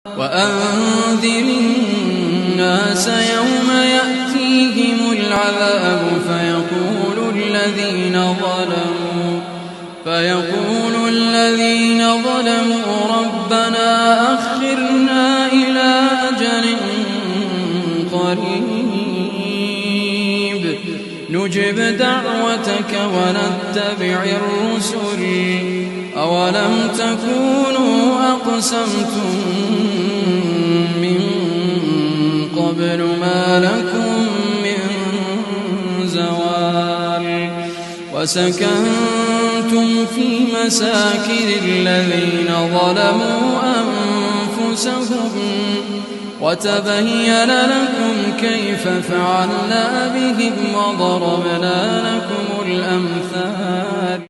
وأنذر الناس يوم يأتيهم العذاب فيقول الذين ظلموا ربنا أخرنا إلى أجل قريب نجب دعوتك ونتبع الرسل أولم تكونوا أقسمتم من قبل ما لكم من زوال وسكنتم في مساكن الذين ظلموا أنفسهم وتبين لكم كيف فعلنا بهم وضربنا لكم الأمثال